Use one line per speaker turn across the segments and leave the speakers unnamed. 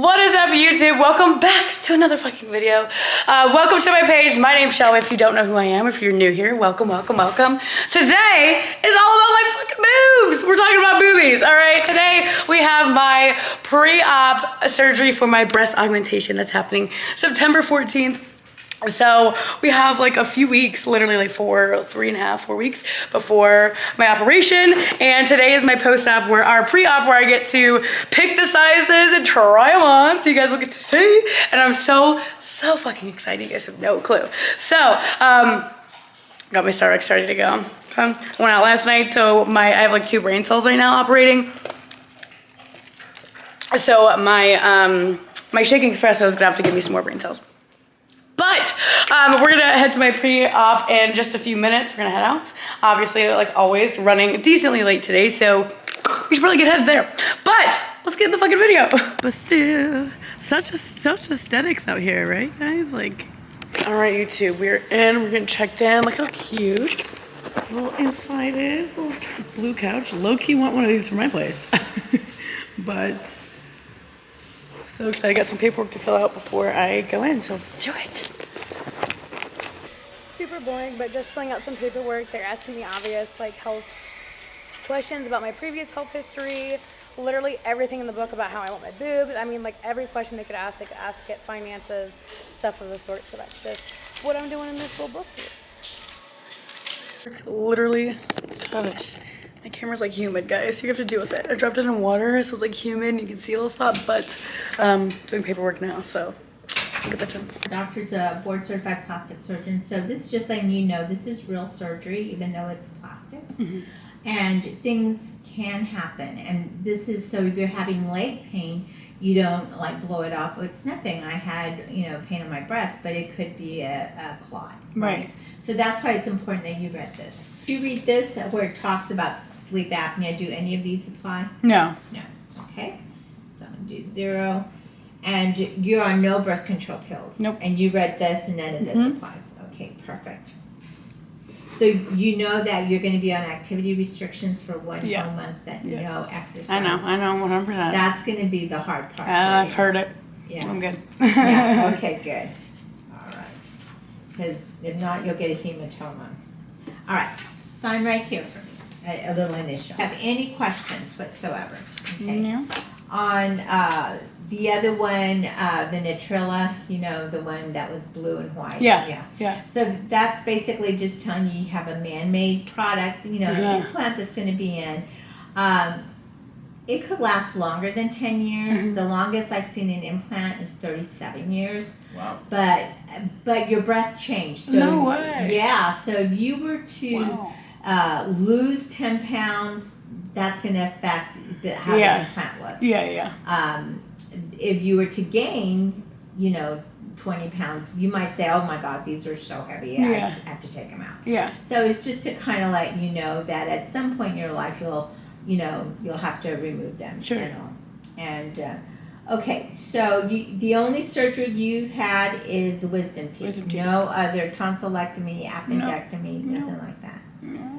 What is up, YouTube? Welcome back to another fucking video. Welcome to my page. My name's Shelby. If you don't know who I am, if you're new here, welcome, welcome, welcome. Today is all about my fucking boobs. We're talking about boobies, all right? Today we have my pre-op surgery for my breast augmentation that's happening September 14th. So we have like a few weeks, literally like 4 weeks before my operation. And today is my post-op where our pre-op where I get to pick the sizes and try them on so you guys will get to see. And I'm so fucking excited. You guys have no clue. So, got my Starbucks ready to go. Went out last night, so I have like 2 brain cells right now operating. So my shaking espresso is gonna have to give me some more brain cells. But we're gonna head to my pre-op in just a few minutes. We're gonna head out. Obviously, like always, running decently late today, so we should probably get headed there. But let's get in the fucking video. But still, such aesthetics out here, right, guys? Like, all right, YouTube, we're in. We're getting checked in. Look how cute the little inside is. Little blue couch. Low key want one of these for my place, but. So excited, I got some paperwork to fill out before I go in, so let's do it. Super boring, but just filling out some paperwork. They're asking me obvious, like, health questions about my previous health history, literally everything in the book about how I want my boobs. I mean, like, every question they could ask it, finances, stuff of the sort, so that's just what I'm doing in this little book here. Literally, my camera's like humid, guys, so you have to deal with it. I dropped it in water, so it's like humid, you can see a little spot, but doing paperwork now, so I'll get that done.
Doctor's a board certified plastic surgeon, so this is just letting you know this is real surgery, even though it's plastics. Mm-hmm. And things can happen, and this is so if you're having leg pain, you don't like blow it off. It's nothing. I had, pain on my breast, but it could be a clot.
Right.
So that's why it's important that you read this. Do you read this where it talks about sleep apnea? Do any of these apply?
No.
No. Okay. So I'm going to do 0. And you're on no birth control pills.
Nope.
And you read this and none of this applies. Okay, perfect. So you know that you're going to be on activity restrictions for one whole month, that no exercise.
I know, 100%.
That's going to be the hard part.
I've heard it.
Yeah.
I'm good.
Yeah, okay, good. All right. Because if not, you'll get a hematoma. All right, sign right here for me, a little initial. Have any questions whatsoever? Okay.
No.
On the other one, the Natrilla, the one that was blue and white.
Yeah.
So that's basically just telling you have a man-made product, an implant that's going to be in. It could last longer than 10 years. Mm-hmm. The longest I've seen an implant is 37 years. Wow. But your breast changed. So,
no way.
Yeah. So if you were to lose 10 pounds, that's going to affect how the implant looks.
Yeah.
If you were to gain, 20 pounds, you might say, oh my God, these are so heavy. I have to take them out.
Yeah.
So it's just to kind of let you know that at some point in your life, you'll have to remove them.
Sure.
And okay, so the only surgery you've had is wisdom teeth. No other tonsillectomy, appendectomy, nothing like that. No.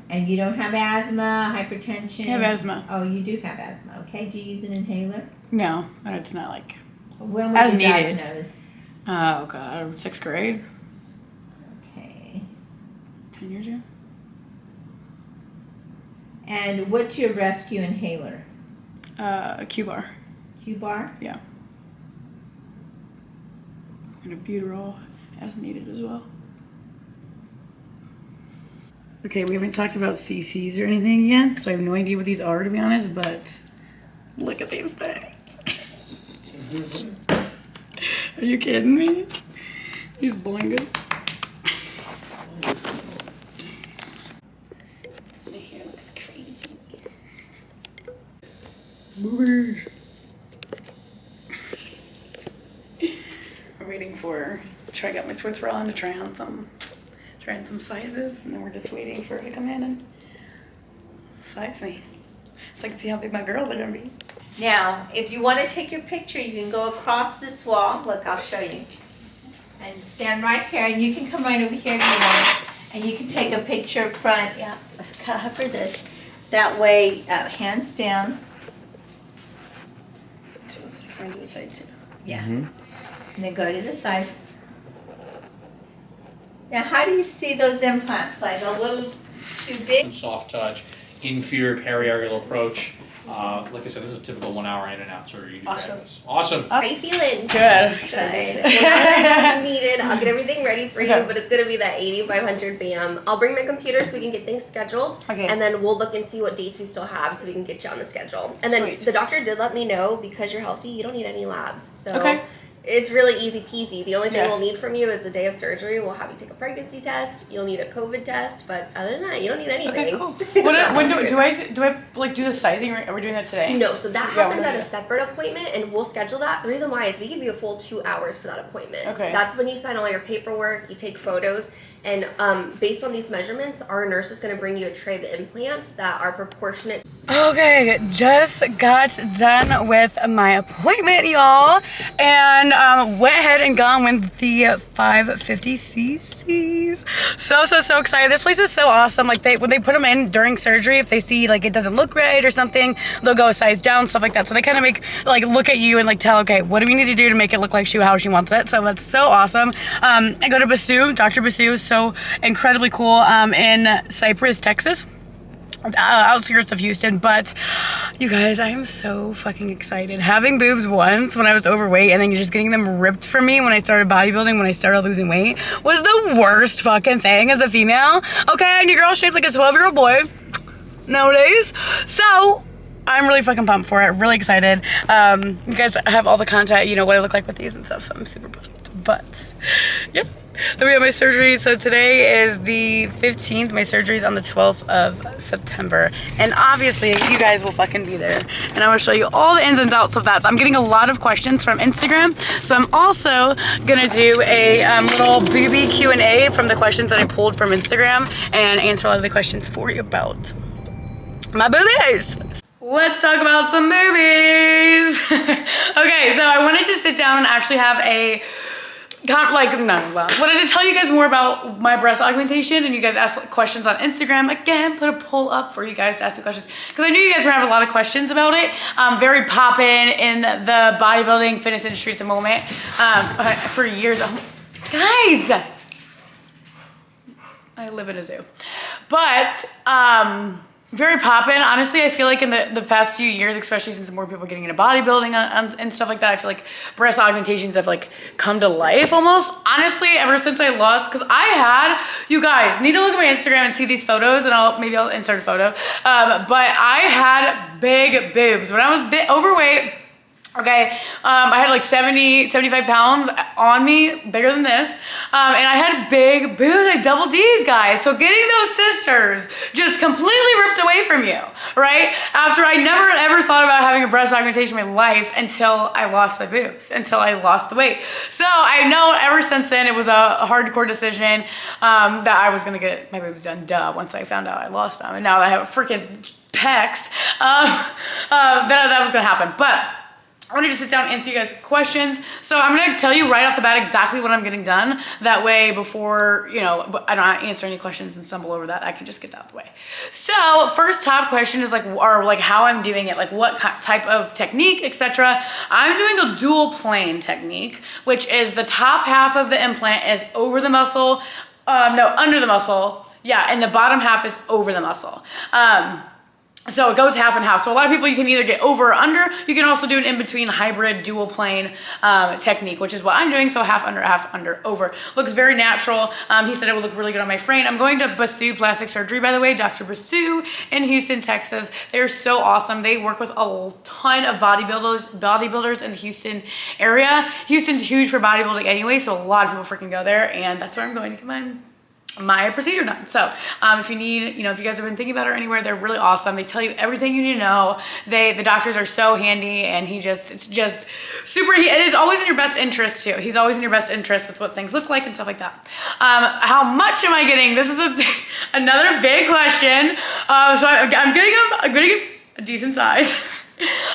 And you don't have asthma, hypertension?
I have asthma.
Oh, you do have asthma. Okay. Do you use an inhaler?
No, and it's not like
when
as
was you
needed.
Diagnosed?
Oh God, 6th grade.
Okay.
10 years ago.
And what's your rescue inhaler?
A Q-bar.
Q-bar?
Yeah. And a Buterol as needed as well. Okay, we haven't talked about CCs or anything yet, so I have no idea what these are, to be honest, but look at these things. Are you kidding me? These boingas. See here, looks crazy. Booby. We're waiting for, I got my sports bra on to try on some sizes, and then we're just waiting for her to come in and size me so I can see how big my girls are gonna be.
Now, if you want to take your picture, you can go across this wall. Look, I'll show you. And stand right here, and you can come right over here if you want. And you can take a picture front. Yeah, let's cover this. That way, hands down.
It looks like Turn to the side too.
Yeah. And then go to the side. Now, how do you see those implants? Like a little too big?
Soft touch, inferior periareolar approach. Like I said, this is a typical 1 hour in and out surgery. Awesome.
How are you feeling?
Good.
Good. Well, needed. I'll get everything ready for you, but it's gonna be that 8,500 BAM. I'll bring my computer so we can get things scheduled, and then we'll look and see what dates we still have so we can get you on the schedule. And then the doctor did let me know because you're healthy, you don't need any labs. So it's really easy peasy. The only thing we'll need from you is the day of surgery. We'll have you take a pregnancy test. You'll need a COVID test, but other than that, you don't need anything.
Okay, cool. When do I like do the sizing? Are we doing that today?
No, so that happens at a separate appointment, and we'll schedule that. The reason why is we give you a full 2 hours for that appointment. Okay. That's when you sign all your paperwork, you take photos, and based on these measurements, our nurse is going to bring you a tray of implants that are proportionate.
Okay, just got done with my appointment, y'all, and went ahead and got with the 550 cc's. So excited. This place is so awesome. Like when they put them in during surgery, if they see like it doesn't look right or something, they'll go a size down, stuff like that. So they kind of make like look at you and like tell, okay, what do we need to do to make it look like how she wants it? So that's so awesome. I go to Basu. Dr. Basu is so incredibly cool in Cypress, Texas. Outskirts of Houston, but you guys, I am so fucking excited. Having boobs once when I was overweight and then just getting them ripped from me when I started bodybuilding, when I started losing weight, was the worst fucking thing as a female. Okay, and your girl shaped like a 12-year-old boy nowadays. So I'm really fucking pumped for it. Really excited. You guys have all the content, you know, what I look like with these and stuff, so I'm super pumped. But yep. Then we have my surgery. So today is the 15th. My surgery is on the 12th of September. And obviously, you guys will fucking be there. And I'm gonna show you all the ins and outs of that. So I'm getting a lot of questions from Instagram. So I'm also gonna do a little boobie Q&A from the questions that I pulled from Instagram and answer a lot of the questions for you about my boobies. Let's talk about some boobies. Okay, so I wanted to sit down and actually have a wanted to tell you guys more about my breast augmentation, and you guys asked questions on Instagram. Again, put a poll up for you guys to ask me questions because I knew you guys were having a lot of questions about it. Very poppin' in the bodybuilding fitness industry at the moment for years. Guys, I live in a zoo, but very poppin'. Honestly, I feel like in the past few years, especially since more people are getting into bodybuilding and stuff like that, I feel like breast augmentations have like come to life almost. Honestly, ever since I lost, because you guys need to look at my Instagram and see these photos, and maybe I'll insert a photo. But I had big boobs when I was a bit overweight. Okay, I had like 75 pounds on me, bigger than this, and I had big boobs, like double D's, guys. So getting those sisters just completely ripped away from you, right? After I never ever thought about having a breast augmentation in my life until I lost my boobs, until I lost the weight. So I know ever since then it was a hardcore decision that I was gonna get my boobs done, once I found out I lost them. And now I have freaking pecs, that was gonna happen. But I wanted to sit down and answer you guys' questions. So I'm gonna tell you right off the bat exactly what I'm getting done. That way before, you know, I don't answer any questions and stumble over that, I can just get that out of the way. So first top question is like how I'm doing it, like what type of technique, etc. I'm doing a dual plane technique, which is the top half of the implant is over the muscle, under the muscle. Yeah, and the bottom half is over the muscle. So it goes half and half. So a lot of people, you can either get over or under. You can also do an in-between hybrid dual plane technique, which is what I'm doing. So half under, over. Looks very natural. He said it would look really good on my frame. I'm going to Basu Plastic Surgery, by the way, Dr. Basu in Houston, Texas. They're so awesome. They work with a ton of bodybuilders in the Houston area. Houston's huge for bodybuilding anyway, so a lot of people freaking go there, and that's where I'm going to get my procedure done. So if you need, you know, if you guys have been thinking about it anywhere, they're really awesome. They tell you everything you need to know. The doctors are so handy, and it's just super, it is always in your best interest too. He's always in your best interest with what things look like and stuff like that. How much am I getting? This is another big question. So I'm getting a decent size.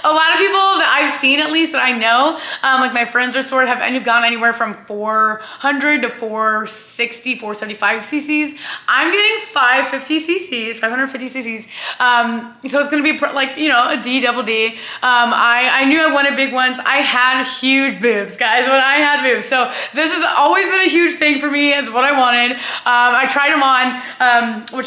A lot of people that I've seen, at least that I know, like my friends are sort of have gone anywhere from 400 to 460, 475 cc's. I'm getting 550 cc's, 550 cc's. So it's gonna be like, you know, a D, double D. I knew I wanted big ones. I had huge boobs, guys, when I had boobs. So this has always been a huge thing for me. It's what I wanted. I tried them on, which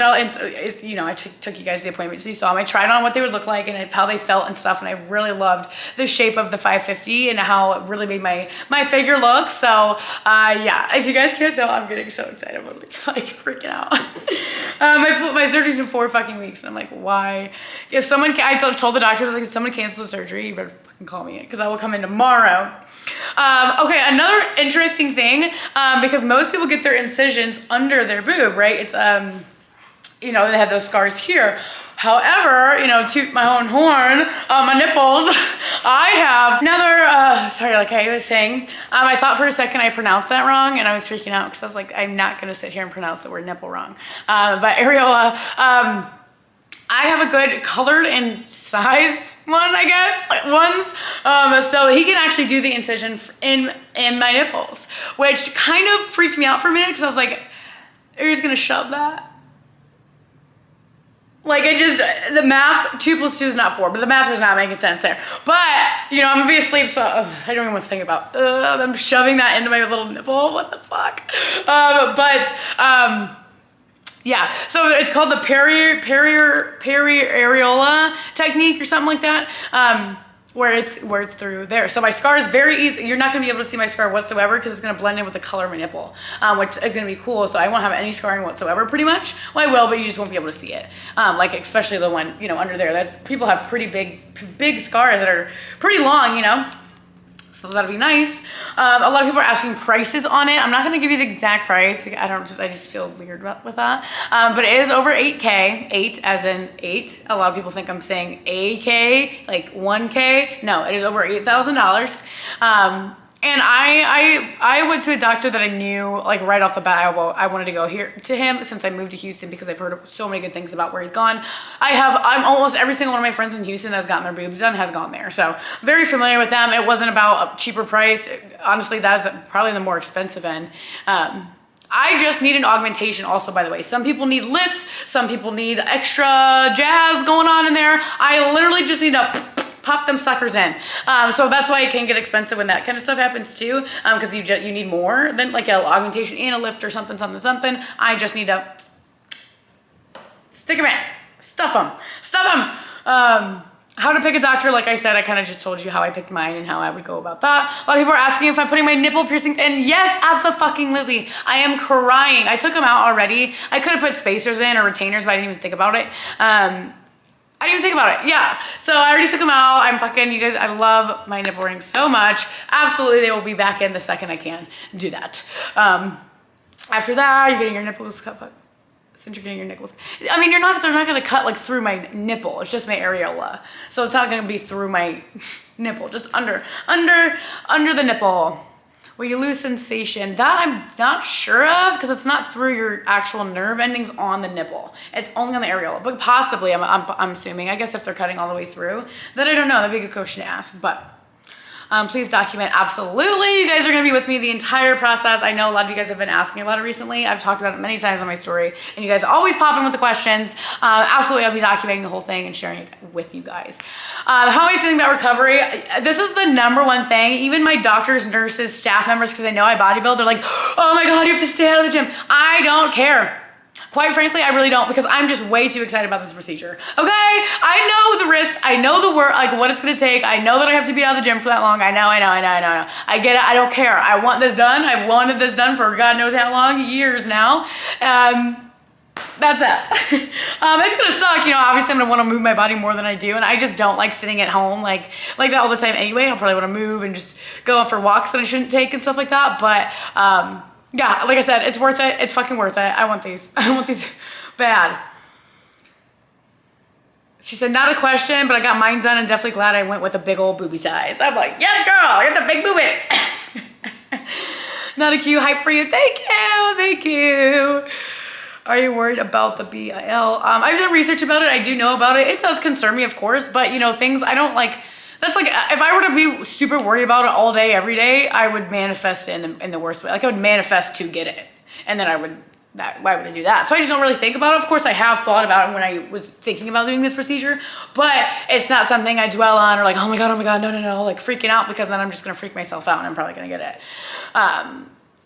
you know, I took you guys to the appointment so you saw them. I tried on what they would look like and how they felt and stuff, and I really loved the shape of the 550 and how it really made my figure look. So yeah, if you guys can't tell, I'm getting so excited. I'm like freaking out. My surgery's in 4 fucking weeks, and I'm like, why? If someone, I told the doctors, like, if someone cancels the surgery, you better fucking call me in, because I will come in tomorrow. Okay, another interesting thing, because most people get their incisions under their boob, right? It's, you know, they have those scars here. However, you know, toot my own horn, my nipples, I have another, sorry, like I was saying, I thought for a second I pronounced that wrong, and I was freaking out because I was like, I'm not going to sit here and pronounce the word nipple wrong. But areola, I have a good colored and size one, I guess, so he can actually do the incision in my nipples, which kind of freaked me out for a minute because I was like, are you just going to shove that? Like, it just, the math, 2 + 2 is not 4, but the math was not making sense there. But, you know, I'm gonna be asleep, so I don't even want to think about, I'm shoving that into my little nipple, what the fuck? Yeah, so it's called the peri-areola technique or something like that. Where it's through there. So my scar is very easy. You're not gonna be able to see my scar whatsoever because it's gonna blend in with the color of my nipple, which is gonna be cool. So I won't have any scarring whatsoever, pretty much. Well, I will, but you just won't be able to see it. Like especially the one, you know, under there. That's, people have pretty big scars that are pretty long, you know. So that'll be nice. A lot of people are asking prices on it. I'm not gonna give you the exact price. I just feel weird with that. But it is over 8K, 8 as in 8. A lot of people think I'm saying AK, like 1K. No, it is over $8,000. And I went to a doctor that I knew, like right off the bat, I wanted to go here to him since I moved to Houston because I've heard so many good things about where he's gone. I'm almost every single one of my friends in Houston that's gotten their boobs done has gone there. So very familiar with them. It wasn't about a cheaper price. Honestly, that's probably the more expensive end. I just need an augmentation also, by the way. Some people need lifts. Some people need extra jazz going on in there. I literally just need to pop them suckers in. So that's why it can get expensive when that kind of stuff happens too, because you need more than like an augmentation and a lift or something. I just need to stick them in, stuff them. How to pick a doctor, like I said, I kind of just told you how I picked mine and how I would go about that. A lot of people are asking if I'm putting my nipple piercings in. Yes, abso-fucking-lutely. I am crying. I took them out already. I could have put spacers in or retainers, but I didn't even think about it. I didn't even think about it. Yeah. So I already took them out. I'm fucking, you guys, I love my nipple rings so much. Absolutely, they will be back in the second I can do that. After that, you're getting your nipples cut. Since you're getting your nipples, I mean, they're not gonna cut like through my nipple. It's just my areola. So it's not gonna be through my nipple, just under the nipple. Will you lose sensation? That I'm not sure of because it's not through your actual nerve endings on the nipple. It's only on the areola, but possibly, I'm assuming. I guess if they're cutting all the way through, then I don't know. That'd be a good question to ask, but please document. Absolutely. You guys are going to be with me the entire process. I know a lot of you guys have been asking about it recently. I've talked about it many times on my story, and you guys always pop in with the questions. Absolutely, I'll be documenting the whole thing and sharing it with you guys. How am I feeling about recovery? This is the #1 thing. Even my doctors, nurses, staff members, because they know I bodybuild, they're like, oh my God, you have to stay out of the gym. I don't care. Quite frankly, I really don't, because I'm just way too excited about this procedure. Okay, I know the risks, I know the work, like what it's gonna take. I know that I have to be out of the gym for that long. I know. I get it, I don't care. I want this done. I've wanted this done for God knows how long, years now. That's it. It's gonna suck, you know, obviously I'm gonna wanna move my body more than I do, and I just don't like sitting at home like that all the time anyway. I'll probably wanna move and just go out for walks that I shouldn't take and stuff like that, but yeah, like I said, it's worth it. It's fucking worth it. I want these bad. She said, not a question, but I got mine done and definitely glad I went with a big old boobie size. I'm like, yes, girl, I got the big boobies. Not a cute hype for you. Thank you. Are you worried about the BIL? I've done research about it. I do know about it. It does concern me, of course, but you know, things I don't like, That's like, if I were to be super worried about it all day, every day, I would manifest it in the worst way. Like I would manifest to get it. And then why would I do that? So I just don't really think about it. Of course, I have thought about it when I was thinking about doing this procedure, but it's not something I dwell on or like, oh my God, no, like freaking out, because then I'm just gonna freak myself out and I'm probably gonna get it.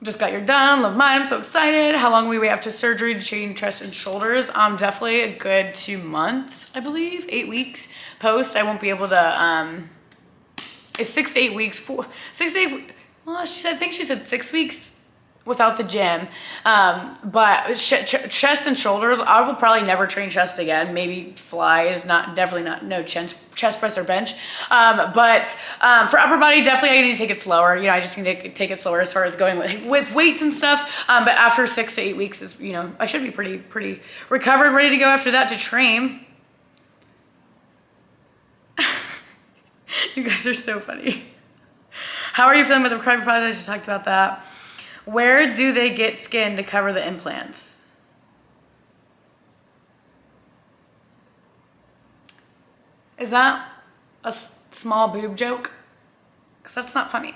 Just got your done, love mine, I'm so excited. How long will we wait after surgery to change chest and shoulders? Definitely a good 2 months, I believe, 8 weeks post. I won't be able to, it's 6 to 8 weeks, 6 to 8, well, I think she said 6 weeks without the gym, but chest and shoulders, I will probably never train chest again. Maybe flies, definitely not, no chest press or bench. But for upper body, definitely I need to take it slower. You know, I just need to take it slower as far as going with weights and stuff. But after 6 to 8 weeks is, you know, I should be pretty recovered, ready to go after that to train. You guys are so funny. How are you feeling with the recovery process? I just talked about that. Where do they get skin to cover the implants? Is that a small boob joke? Because that's not funny.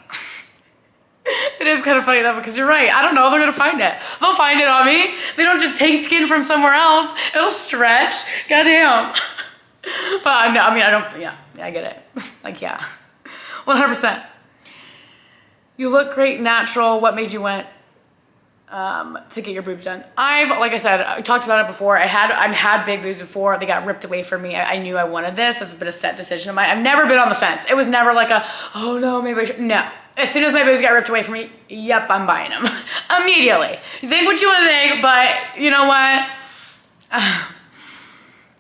It is kind of funny though, because you're right. I don't know if they're going to find it. They'll find it on me. They don't just take skin from somewhere else. It'll stretch. Goddamn. But no, I mean, I don't, yeah, I get it. Like, yeah, 100%. You look great, natural. What made you want to get your boobs done? Like I said, I talked about it before. I've had big boobs before. They got ripped away from me. I knew I wanted this. It's been a set decision of mine. I've never been on the fence. It was never like oh no, maybe I should. No. As soon as my boobs got ripped away from me, yep, I'm buying them. Immediately. You think what you want to think, but you know what?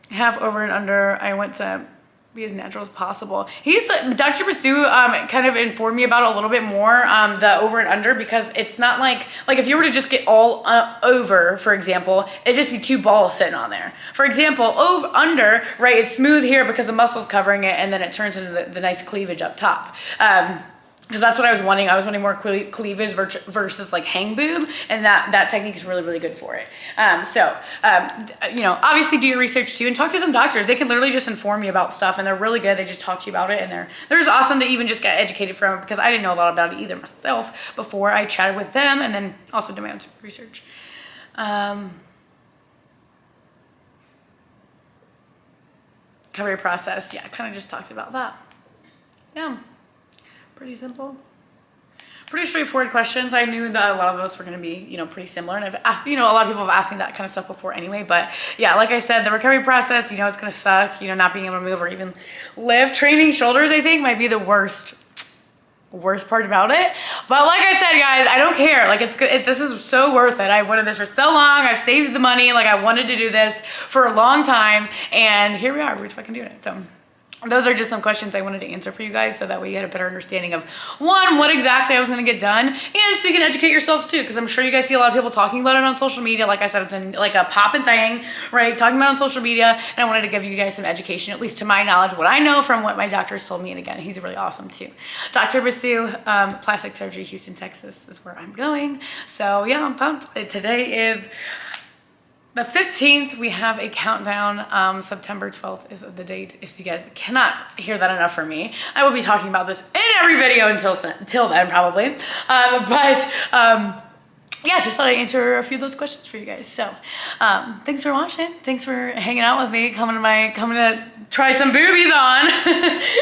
Half over and under. I went to be as natural as possible. Dr. Basu kind of informed me about it a little bit more, the over and under, because it's not like if you were to just get all over, for example, it'd just be 2 balls sitting on there. For example, under, right, it's smooth here because the muscle's covering it, and then it turns into the nice cleavage up top. Because that's what I was wanting. I was wanting more cleavage versus like hang boob, and that technique is really, really good for it. You know, obviously do your research too and talk to some doctors. They can literally just inform you about stuff, and they're really good. They just talk to you about it, and they're just awesome to even just get educated from it, because I didn't know a lot about it either myself before I chatted with them, and then also did my own research. Recovery process. Yeah, I kind of just talked about that. Yeah. Pretty simple. Pretty straightforward questions. I knew that a lot of us were going to be, you know, pretty similar. And I've asked, you know, a lot of people have asked me that kind of stuff before anyway. But yeah, like I said, the recovery process, you know, it's going to suck, you know, not being able to move or even lift. Training shoulders, I think, might be the worst part about it. But like I said, guys, I don't care. Like this is so worth it. I wanted this for so long. I've saved the money. Like I wanted to do this for a long time. And here we are. We're fucking doing it. So those are just some questions I wanted to answer for you guys, so that way you had a better understanding of, one, what exactly I was going to get done, and so you can educate yourselves too, because I'm sure you guys see a lot of people talking about it on social media. Like I said, it's like a poppin' thing, right? Talking about it on social media, and I wanted to give you guys some education, at least to my knowledge, what I know from what my doctors told me. And again, he's really awesome too. Dr. Basu, Plastic Surgery, Houston, Texas is where I'm going. So yeah, I'm pumped. Today is the 15th, we have a countdown. September 12th is the date. If you guys cannot hear that enough from me, I will be talking about this in every video until then, probably. Yeah, just thought I'd answer a few of those questions for you guys. So, thanks for watching. Thanks for hanging out with me, coming to try some boobies on,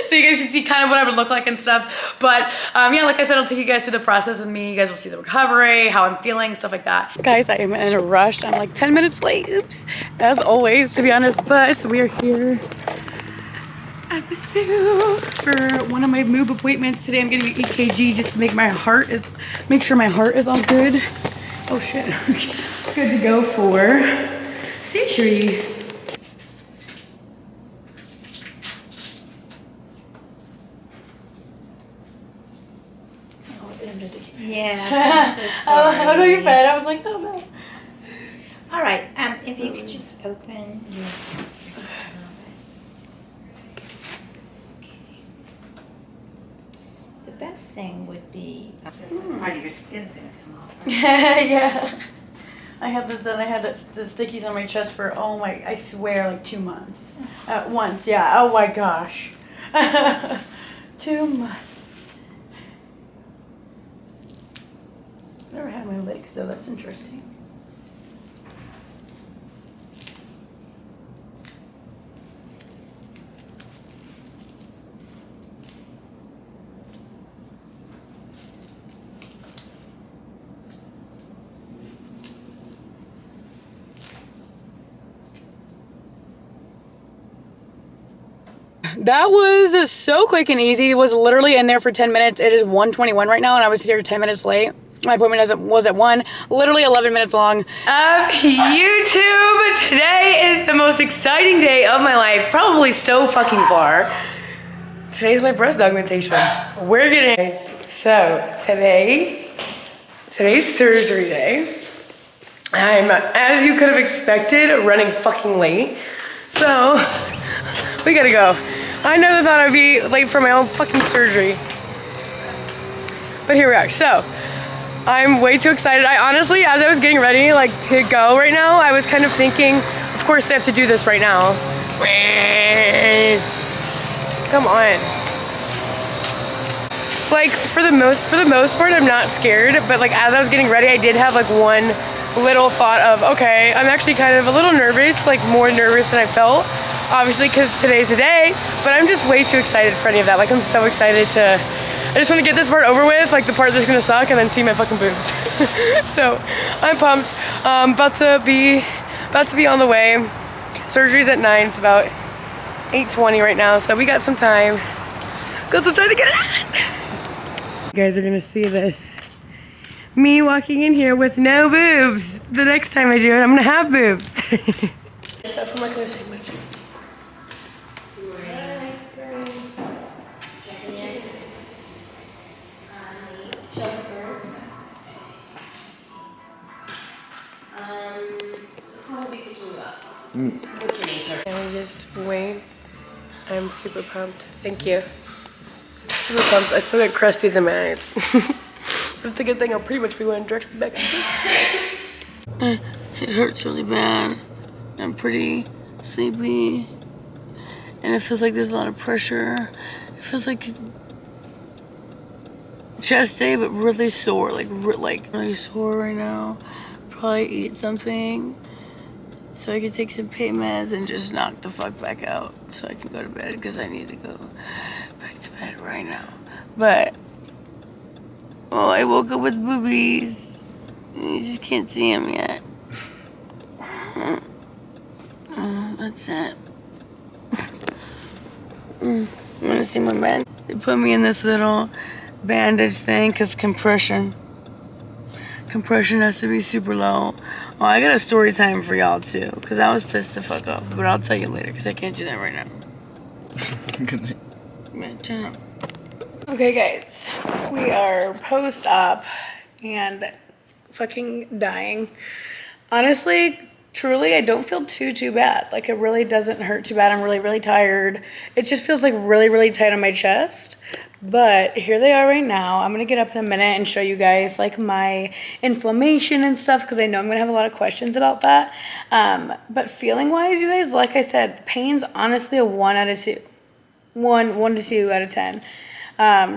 so you guys can see kind of what I would look like and stuff. But yeah, like I said, I'll take you guys through the process with me. You guys will see the recovery, how I'm feeling, stuff like that. Guys, I am in a rush. I'm like 10 minutes late. Oops, as always, to be honest. But we are here at Basu for one of my boob appointments today. I'm getting an EKG just to make sure my heart is all good. Oh shit. Good to go for surgery.
Yeah. I'm so sorry.
Oh no, you're fine. I was like, oh no.
All right. If you could just open your just a little bit. Okay. The best thing would be part of your skin's gonna come off.
Yeah. I had this done. I had the stickies on my chest for I swear, like 2 months. At once, yeah. Oh my gosh. too much. Never had my legs though, that's interesting. That was so quick and easy. It was literally in there for 10 minutes. It is 1:21 right now and I was here 10 minutes late. My appointment was at 1, literally 11 minutes long. YouTube, today is the most exciting day of my life, probably so fucking far. Today's my breast augmentation. We're getting, so today's surgery day. I'm, as you could have expected, running fucking late. So, we gotta go. I never thought I'd be late for my own fucking surgery. But here we are. So, I'm way too excited. I honestly, as I was getting ready like to go right now, I was kind of thinking, of course they have to do this right now. Come on. Like for the most part, I'm not scared. But like as I was getting ready, I did have like one little thought of, okay, I'm actually kind of a little nervous, like more nervous than I felt. Obviously, because today's the day. But I'm just way too excited for any of that. Like I'm so excited to. I just want to get this part over with, like the part that's gonna suck, and then see my fucking boobs. So I'm pumped. About to be on the way. Surgery's at 9. It's about 8:20 right now, so we got some time. Got some time to get it on. You guys are gonna see this. Me walking in here with no boobs. The next time I do it, I'm gonna have boobs. Stuff I'm not gonna say much. And we just wait. I'm super pumped. Thank you. Super pumped. I still got crusties in my eyes. But it's a good thing. I'll pretty much be going directly back to sleep. It hurts really bad. I'm pretty sleepy. And it feels like there's a lot of pressure. It feels like chest day, but really sore. Like really sore right now. Probably eat something. So I can take some pain meds and just knock the fuck back out so I can go to bed because I need to go back to bed right now. But, oh, I woke up with boobies. You just can't see them yet. That's it. You want to see my band? They put me in this little bandage thing because compression has to be super low. Oh, I got a story time for y'all too, because I was pissed the fuck off, but I'll tell you later, because I can't do that right now. Good night. Man, turn up. Okay guys, we are post-op and fucking dying. Honestly, truly, I don't feel too bad. Like it really doesn't hurt too bad. I'm really tired. It just feels like really tight on my chest. But here they are right now. I'm gonna get up in a minute and show you guys like my inflammation and stuff because I know I'm gonna have a lot of questions about that. But feeling wise, you guys, like I said, pain's honestly a 1 out of 2. 1 to 2 out of 10.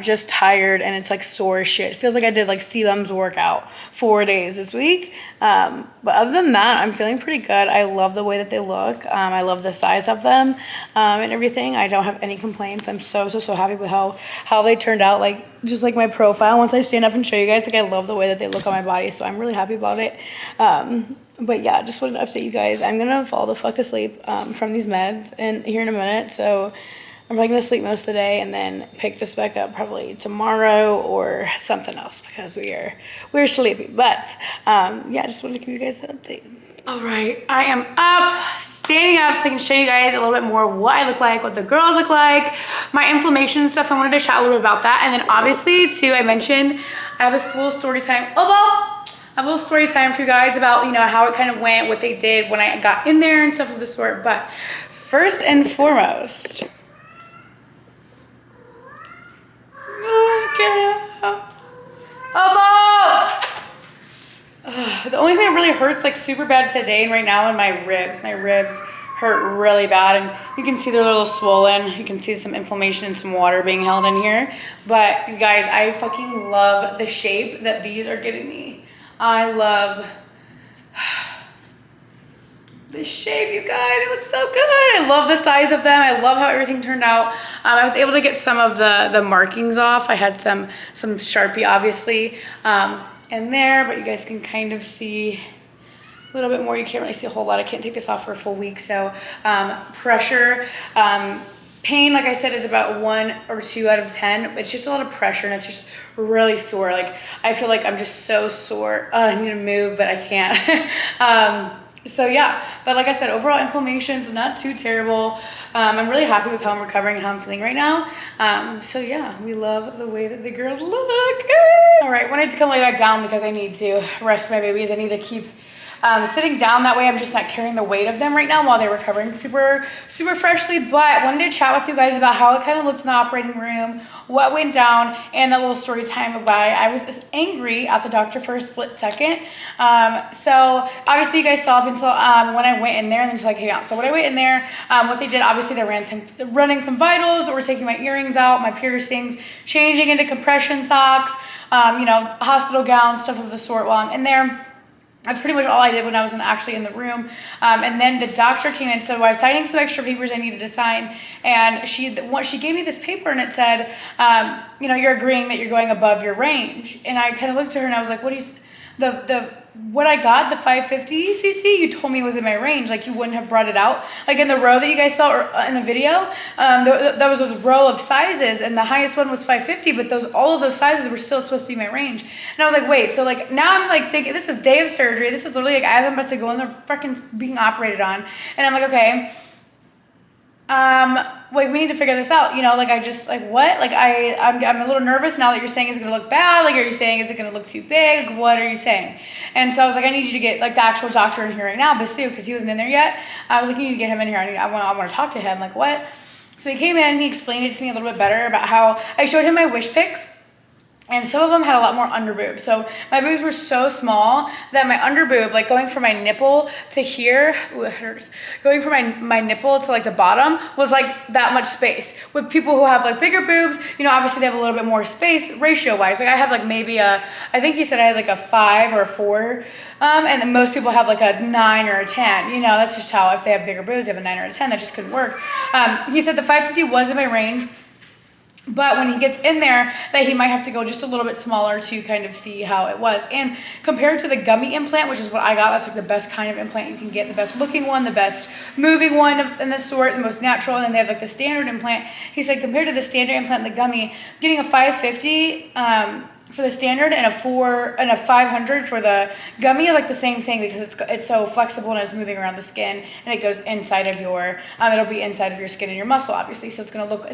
Just tired and it's like sore as shit. It feels like I did like C-Bum's workout 4 days this week. But other than that, I'm feeling pretty good. I love the way that they look. I love the size of them and everything. I don't have any complaints. I'm so happy with how they turned out. Like just like my profile. Once I stand up and show you guys, like I love the way that they look on my body. So I'm really happy about it. But yeah, just wanted to update you guys. I'm gonna fall the fuck asleep from these meds and here in a minute. So I'm probably gonna sleep most of the day and then pick this back up probably tomorrow or something else because we're sleepy. But yeah, just wanted to give you guys that update. All right, I am up, standing up so I can show you guys a little bit more what I look like, what the girls look like, my inflammation and stuff. I wanted to chat a little bit about that. And then obviously too, I mentioned I have a little story time. I have a little story time for you guys about, you know, how it kind of went, what they did when I got in there and stuff of the sort. But first and foremost, look at him. The only thing that really hurts like super bad today and right now in my ribs hurt really bad, and you can see they're a little swollen. You can see some inflammation and some water being held in here. But you guys, I fucking love the shape that these are giving me. I love this shape, you guys. It looks so good. I love the size of them. I love how everything turned out. I was able to get some of the markings off. I had some Sharpie, obviously, in there, but you guys can kind of see a little bit more. You can't really see a whole lot. I can't take this off for a full week. So pressure, pain, like I said, is about 1 or 2 out of 10. It's just a lot of pressure, and it's just really sore. Like, I feel like I'm just so sore. I need to move, but I can't. So yeah, but like I said, overall inflammation's not too terrible. I'm really happy with how I'm recovering and how I'm feeling right now. So yeah, we love the way that the girls look. All right, wanted to come lay back down because I need to rest my babies. I need to keep sitting down, that way I'm just not carrying the weight of them right now while they're recovering super freshly. But wanted to chat with you guys about how it kind of looked in the operating room, what went down, and a little story time of why I was angry at the doctor for a split second. So obviously you guys saw up until when I went in there, and then she's like, hey, so when I went in there, what they did, obviously they're running some vitals, or taking my earrings out, my piercings, changing into compression socks, you know, hospital gowns, stuff of the sort while I'm in there. That's pretty much all I did when I was actually in the room. And then the doctor came in, so I was signing some extra papers I needed to sign, and she gave me this paper, and it said, you know, you're agreeing that you're going above your range. And I kind of looked at her and I was like, what do you, what I got, the 550 cc, you told me was in my range. Like, you wouldn't have brought it out. Like in the row that you guys saw in the video, that was this row of sizes, and the highest one was 550, but all of those sizes were still supposed to be my range. And I was like, wait, so like now I'm like thinking, this is day of surgery. This is literally like as I'm about to go in there freaking being operated on. And I'm like, okay, like we need to figure this out, you know, like I just like, what? Like I'm a little nervous now that you're saying it's gonna look bad. Like, are you saying, is it gonna look too big? Like, what are you saying? And so I was like, I need you to get like the actual doctor in here right now, Basu, because he wasn't in there yet. I was like, you need to get him in here. I want to talk to him. Like, what? So he came in, he explained it to me a little bit better about how I showed him my wish pics. And some of them had a lot more under boob. So my boobs were so small that my under boob, like going from my nipple to here, ooh, it hurts. Going from my nipple to like the bottom was like that much space. With people who have like bigger boobs, you know, obviously they have a little bit more space ratio wise. Like I have like maybe I think he said I had like a 5 or a 4. And then most people have like a 9 or a 10. You know, that's just how, if they have bigger boobs, they have a 9 or a 10. That just couldn't work. He said the 550 was in my range. But when he gets in there, that he might have to go just a little bit smaller to kind of see how it was. And compared to the gummy implant, which is what I got, that's like the best kind of implant you can get, the best looking one, the best moving one in the sort, the most natural, and then they have like the standard implant. He said compared to the standard implant and the gummy, getting a 550 for the standard and a 500 for the gummy is like the same thing, because it's so flexible and it's moving around the skin, and it goes inside of your it'll be inside of your skin and your muscle, obviously. So it's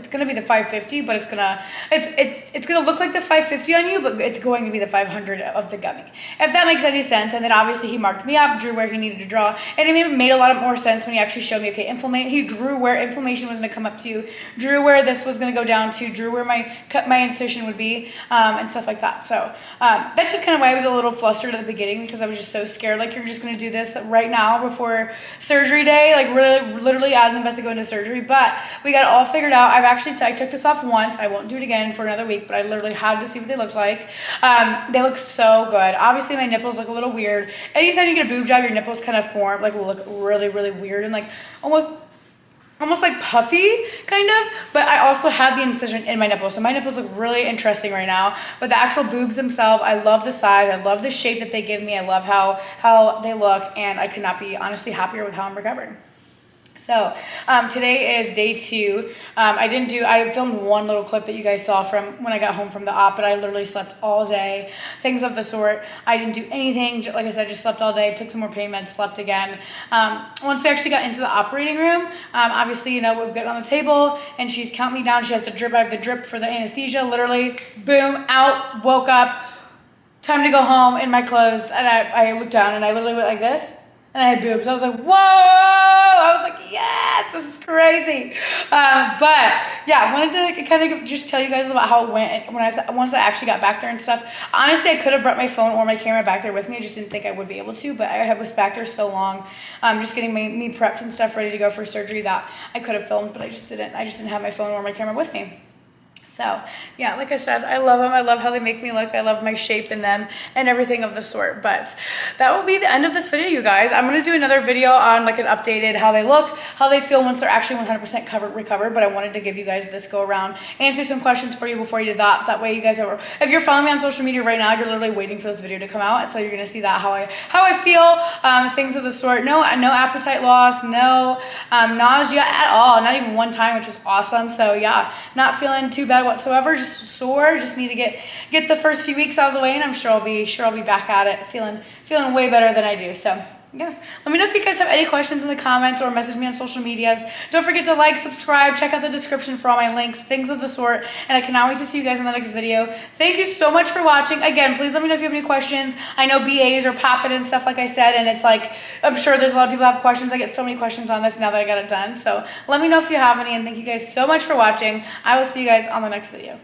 gonna be the 550, but it's gonna look like the 550 on you, but it's going to be the 500 of the gummy, if that makes any sense. And then obviously he marked me up, drew where he needed to draw, and it made a lot more sense when he actually showed me, okay, he drew where inflammation was gonna come up to, drew where this was gonna go down to, drew where my incision would be, and stuff like that. So that's just kind of why I was a little flustered at the beginning, because I was just so scared. Like, you're just going to do this right now before surgery day, like really, literally as I'm about to go into surgery. But we got it all figured out. I took this off once. I won't do it again for another week, but I literally had to see what they looked like. They look so good. Obviously my nipples look a little weird. Anytime you get a boob job, your nipples kind of form, like look really, really weird, and like almost like puffy, kind of. But I also had the incision in my nipples, so my nipples look really interesting right now. But the actual boobs themselves, I love the size, I love the shape that they give me, I love how they look, and I could not be honestly happier with how I'm recovering. So today is day 2. I filmed one little clip that you guys saw from when I got home from the op, but I literally slept all day, things of the sort. I didn't do anything, like I said, just slept all day, took some more pain meds, slept again. Once we actually got into the operating room, obviously, you know, we've got on the table, and she's counting me down. She has the drip, I have the drip for the anesthesia, literally, boom, out, woke up, time to go home in my clothes, and I looked down, and I literally went like this. and I had boobs. I was like, whoa! I was like, yes, this is crazy. But yeah, I wanted to kind of just tell you guys about how it went once I actually got back there and stuff. Honestly, I could have brought my phone or my camera back there with me. I just didn't think I would be able to, but I was back there so long, just getting me prepped and stuff ready to go for surgery that I could have filmed, but I just didn't have my phone or my camera with me. So yeah, like I said, I love them. I love how they make me look. I love my shape in them and everything of the sort. But that will be the end of this video, you guys. I'm going to do another video on like an updated how they look, how they feel once they're actually 100% recovered. But I wanted to give you guys this go around, answer some questions for you before you did that. That way you guys are, if you're following me on social media right now, you're literally waiting for this video to come out. And so you're going to see that how I feel, things of the sort. No appetite loss, no nausea at all. Not even one time, which was awesome. So yeah, not feeling too bad whatsoever, just sore, just need to get the first few weeks out of the way, and I'm sure I'll be back at it feeling way better than I do. So yeah, let me know if you guys have any questions in the comments or message me on social medias. Don't forget to like, subscribe, check out the description for all my links, things of the sort, and I cannot wait to see you guys in the next video. Thank you so much for watching. Again, please let me know if you have any questions. I know BAs are popping and stuff, like I said, and it's like, I'm sure there's a lot of people who have questions. I get so many questions on this now that I got it done. So let me know if you have any, and thank you guys so much for watching. I will see you guys on the next video.